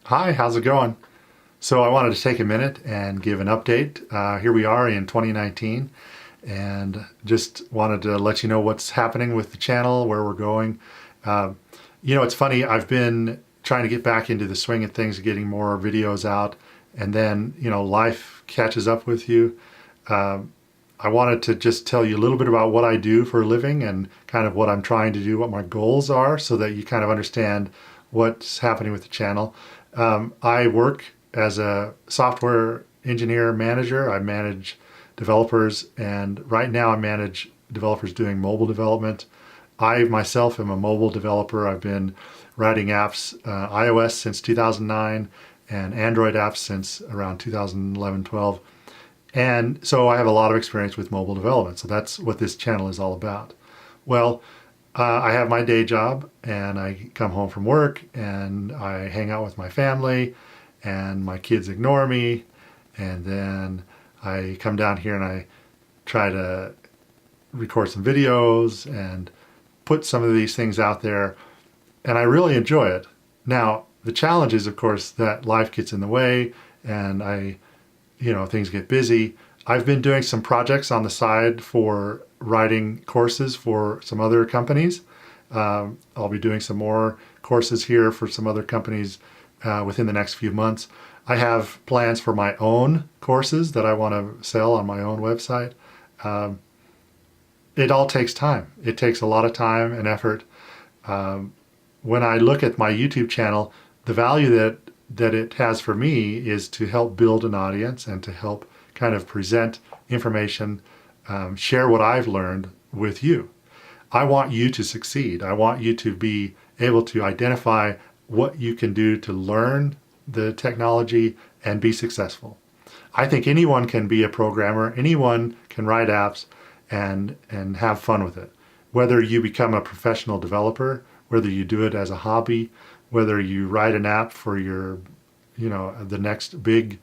Hi, how's it going? So I wanted to take a minute and give an update. Here we are in 2019 and just wanted to let you know what's happening with the channel, where we're going. Uh, it's funny, I've been trying to get back into the swing of things, getting more videos out, and then, life catches up with you. I wanted to just tell you a little bit about what I do for a living and kind of what I'm trying to do, what my goals are, so that you kind of understand what's happening with the channel. I work as a software engineer manager. I manage developers, and right now I manage developers doing mobile development. I myself am a mobile developer. I've been writing apps, iOS since 2009 and Android apps since around 2011-12. And so I have a lot of experience with mobile development. So that's what this channel is all about. Well, I have my day job and I come home from work and I hang out with my family and my kids ignore me. And then I come down here and I try to record some videos and put some of these things out there. And I really enjoy it. Now, the challenge is, of course, that life gets in the way and things get busy. I've been doing some projects on the side for writing courses for some other companies. I'll be doing some more courses here for some other companies within the next few months. I have plans for my own courses that I want to sell on my own website. It all takes time. It takes a lot of time and effort. When I look at my YouTube channel, the value that it has for me is to help build an audience and to help kind of present information, share what I've learned with you. I want you to succeed. I want you to be able to identify what you can do to learn the technology and be successful. I think anyone can be a programmer, anyone can write apps and have fun with it. Whether you become a professional developer, whether you do it as a hobby, whether you write an app for your, the next big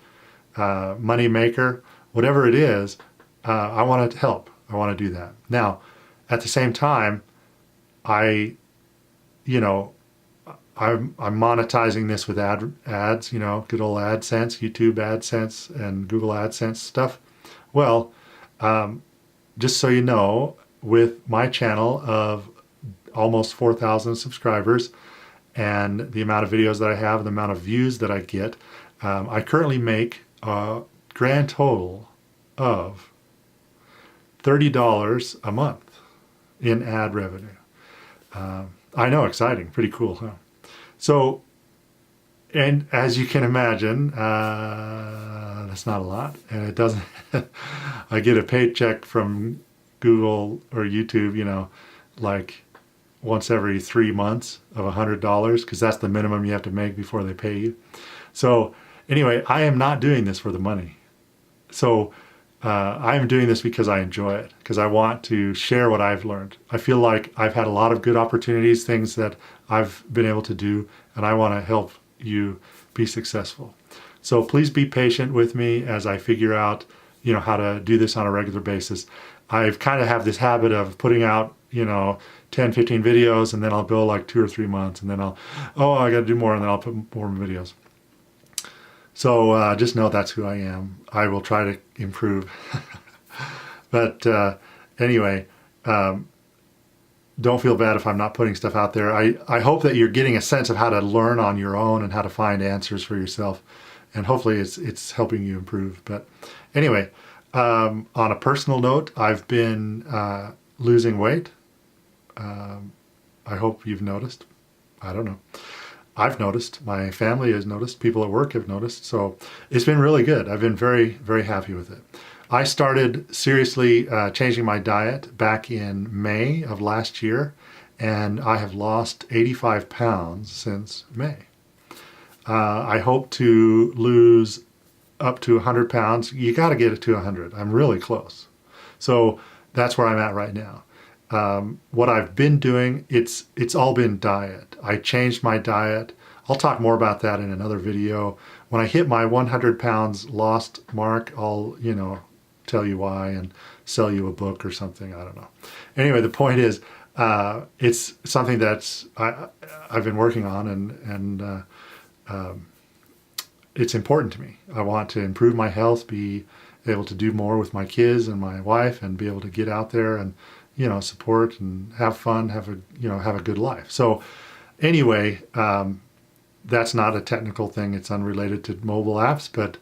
money maker, whatever it is, I want to help. I want to do that. Now, at the same time, I, you know, I'm monetizing this with ads, good old AdSense, YouTube AdSense, and Google AdSense stuff. Well, just so you know, with my channel of almost 4,000 subscribers and the amount of videos that I have, the amount of views that I get, I currently make a grand total of $30 a month in ad revenue. I know, exciting, pretty cool, huh? So, and as you can imagine, that's not a lot, and it doesn't, I get a paycheck from Google or YouTube, like once every 3 months of $100, because that's the minimum you have to make before they pay you. So anyway, I am not doing this for the money. So I am doing this because I enjoy it, because I want to share what I've learned. I feel like I've had a lot of good opportunities, things that I've been able to do, and I want to help you be successful. So please be patient with me as I figure out, how to do this on a regular basis. I've kind of have this habit of putting out, 10, 15 videos, and then I'll go like 2 or 3 months, and then I got to do more, and then I'll put more videos. So just know that's who I am. I will try to improve. But anyway, don't feel bad if I'm not putting stuff out there. I hope that you're getting a sense of how to learn on your own and how to find answers for yourself. And hopefully it's helping you improve. But anyway, on a personal note, I've been losing weight. I hope you've noticed. I don't know. I've noticed, my family has noticed, people at work have noticed, so it's been really good. I've been very, very happy with it. I started seriously changing my diet back in May of last year, and I have lost 85 pounds since May. I hope to lose up to 100 pounds. You got to get it to 100. I'm really close. So that's where I'm at right now. What I've been doing, it's all been diet. I changed my diet. I'll talk more about that in another video. When I hit my 100 pounds lost mark, I'll, tell you why and sell you a book or something. I don't know. Anyway, the point is, it's something that's I've been working on, and it's important to me. I want to improve my health, be able to do more with my kids and my wife, and be able to get out there and, support and have fun, have a good life. So anyway, that's not a technical thing. It's unrelated to mobile apps, but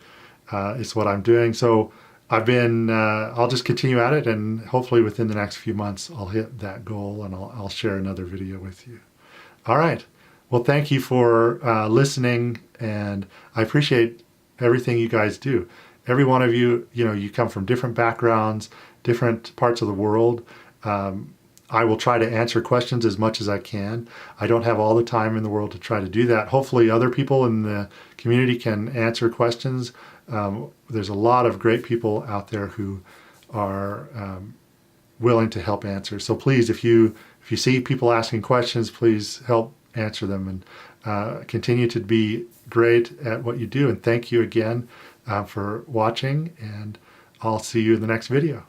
it's what I'm doing. So I'll just continue at it, and hopefully within the next few months, I'll hit that goal, and I'll share another video with you. All right. Well, thank you for listening, and I appreciate everything you guys do. Every one of you, you come from different backgrounds, different parts of the world. I will try to answer questions as much as I can. I don't have all the time in the world to try to do that. Hopefully other people in the community can answer questions. There's a lot of great people out there who are willing to help answer. So please, if you see people asking questions, please help answer them, and continue to be great at what you do. And thank you again for watching, and I'll see you in the next video.